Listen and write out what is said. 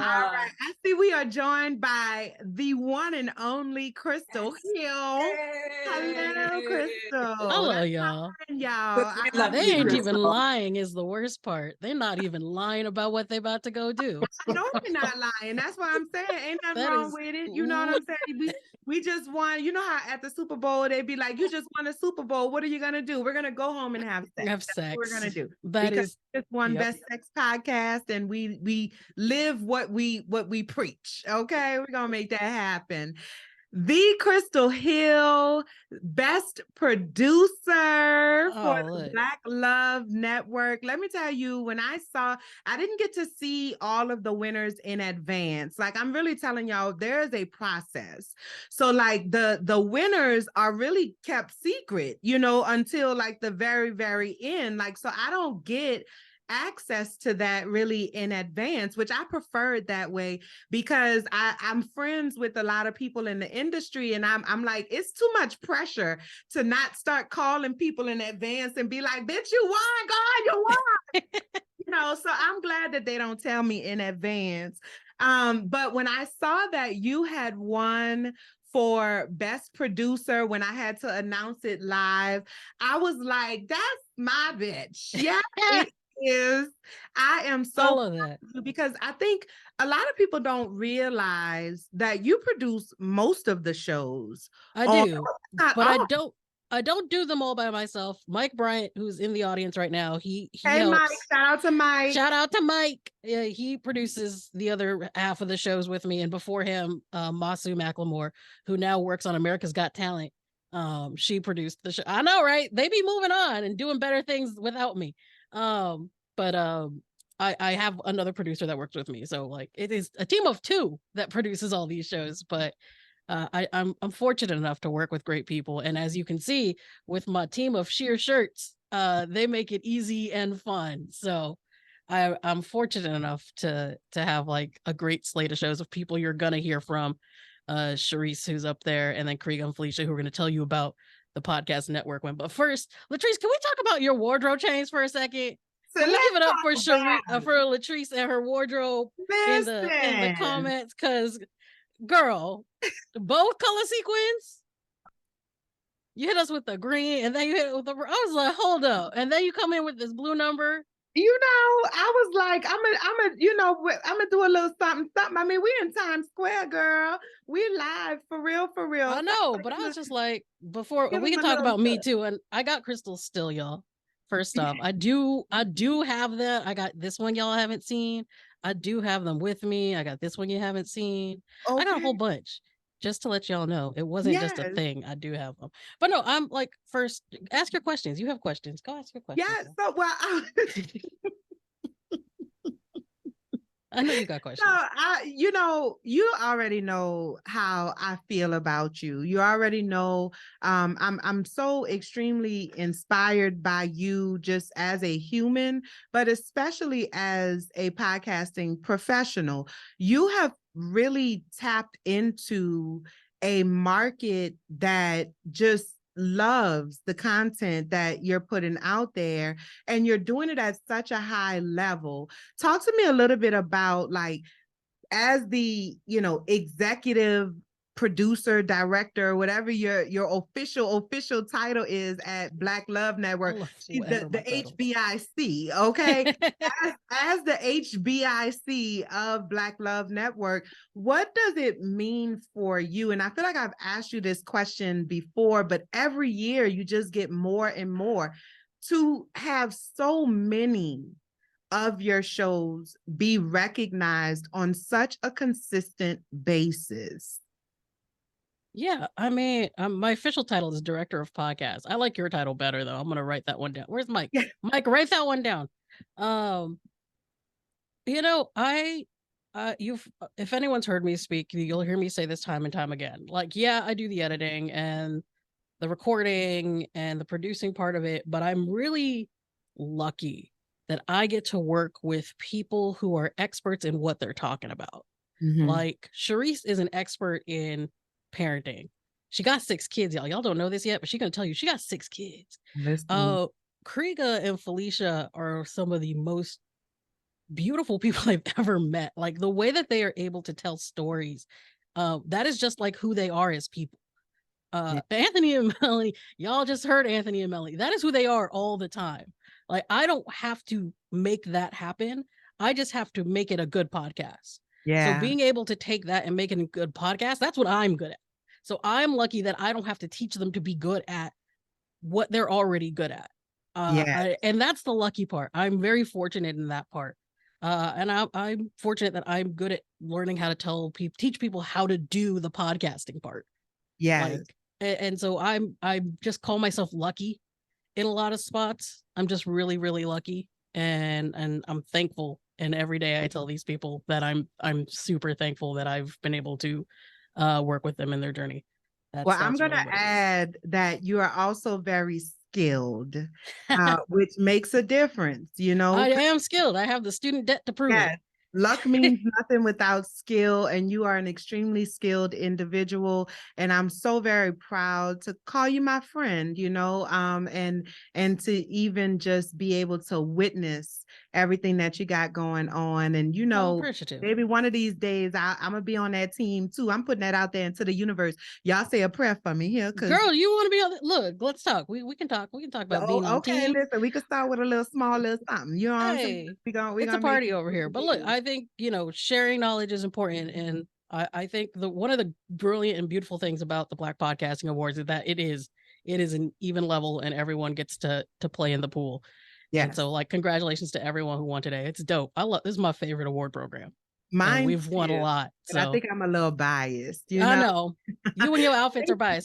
All right. I see we are joined by the one and only Crystal Hill. Hello, Crystal. Hello, y'all. Y'all. They ain't even lying is the worst part. They're not even lying about what they about to go do. I know we're not lying. That's what I'm saying. Ain't nothing That wrong is with it. You know what I'm saying? We just won. You know how at the Super Bowl they be like, "You just won a Super Bowl. What are you gonna do? We're gonna go home and have sex. have That's sex. what we're gonna do. That because is just one yep. best sex podcast, and we live what we preach. Okay, we're gonna make that happen. The Crystal Hill, best producer for the Black Love Network. Let me tell you, when I didn't get to see all of the winners in advance. Like, I'm really telling y'all, there is a process. So like the winners are really kept secret, until like the very, very end. Like, so I don't get access to that really in advance, which I preferred that way because I'm friends with a lot of people in the industry, and I'm like, it's too much pressure to not start calling people in advance and be like, bitch, you won, God, you won. So I'm glad that they don't tell me in advance. But when I saw that you had won for best producer, when I had to announce it live, I was like, that's my bitch. Yeah, it is. I am so all of that because I think a lot of people don't realize that you produce most of the shows. I do, but I don't do them all by myself. Mike Bryant, who's in the audience right now, he hey helps. Mike, shout out to Mike. Yeah, he produces the other half of the shows with me, and before him, Masu Macklemore, who now works on America's Got Talent. She produced the show. I know, right? They be moving on and doing better things without me. But I have another producer that works with me, so like it is a team of two that produces all these shows. But I'm fortunate enough to work with great people, and as you can see with my team of sheer shirts, they make it easy and fun. So I'm fortunate enough to have like a great slate of shows of people you're gonna hear from. Sharice, who's up there, and then Krieg and Felicia, who are gonna tell you about the podcast network one. But first, Latrice, can we talk about your wardrobe change for a second? So can we give it up for for Latrice and her wardrobe in the comments? Because girl, both color sequins. You hit us with the green, and then you hit it with the. I was like, hold up, and then you come in with this blue number. I was like, I'm gonna do a little something. I mean, we in Times Square, girl. We live for real. I know, but I was just like, before we can talk about me too, and I got crystals still, y'all. First off, I do have that. I got this one y'all haven't seen. I do have them with me. I got this one you haven't seen. Okay. I got a whole bunch. Just to let y'all know, it wasn't just a thing. I do have them. But no, I'm like, first, ask your questions. You have questions. Go ask your questions. Yeah, so well, I know you got questions. So you already know how I feel about you. You already know I'm so extremely inspired by you just as a human, but especially as a podcasting professional. You have really tapped into a market that just loves the content that you're putting out there, and you're doing it at such a high level. Talk to me a little bit about, like, as the executive producer, director, whatever your official title is at Black Love Network, the HBIC, okay? as the HBIC of Black Love Network, what does it mean for you? And I feel like I've asked you this question before, but every year you just get more and more to have so many of your shows be recognized on such a consistent basis. Yeah, I mean, my official title is director of podcasts. I like your title better though. I'm gonna write that one down. Where's Mike? Mike, write that one down. If anyone's heard me speak, you'll hear me say this time and time again. Like, yeah, I do the editing and the recording and the producing part of it, but I'm really lucky that I get to work with people who are experts in what they're talking about. Mm-hmm. Like, Sharice is an expert in parenting. She got 6 kids, y'all. Y'all don't know this yet, but she's gonna tell you she got 6 kids. Kriega and Felicia are some of the most beautiful people I've ever met. Like the way that they are able to tell stories, that is just like who they are as people. Yeah. Anthony and Melanie, y'all just heard Anthony and Melanie. That is who they are all the time. Like I don't have to make that happen. I just have to make it a good podcast. So Yeah. being able to take that and make it a good podcast, that's what I'm good at. So I'm lucky that I don't have to teach them to be good at what they're already good at. Yeah. And that's the lucky part. I'm very fortunate in that part. And I'm fortunate that I'm good at learning how to teach people how to do the podcasting part. Yes. Like, and so I just call myself lucky in a lot of spots. I'm just really, really lucky. And I'm thankful. And every day I tell these people that I'm super thankful that I've been able to work with them in their journey. Well, I'm That's going really to what it is. add that you are also very skilled, which makes a difference, you know. I am skilled. I have the student debt to prove it. Yes. Luck means nothing without skill, and you are an extremely skilled individual. And I'm so very proud to call you my friend, you know, and to even just be able to witness everything that you got going on. And you Oh, know, appreciative. maybe one of these days I'm gonna be on that team too. I'm putting that out there into the universe. Y'all say a prayer for me here, because Girl, you want to be on look, let's talk. We can talk. We can talk about being oh, on okay. team. Listen, we could start with a little small little something. You know what I'm saying? Hey, We it's a gonna make party it over here. really But look, big. I think, sharing knowledge is important. And I think the one of the brilliant and beautiful things about the Black Podcasting Awards is that it is an even level and everyone gets to play in the pool. And Yes, so like congratulations to everyone who won today. It's dope. I love this is my favorite award program. And mine we've won a too. lot. But I So think I'm a little biased, you I know. know you and your outfits are biased.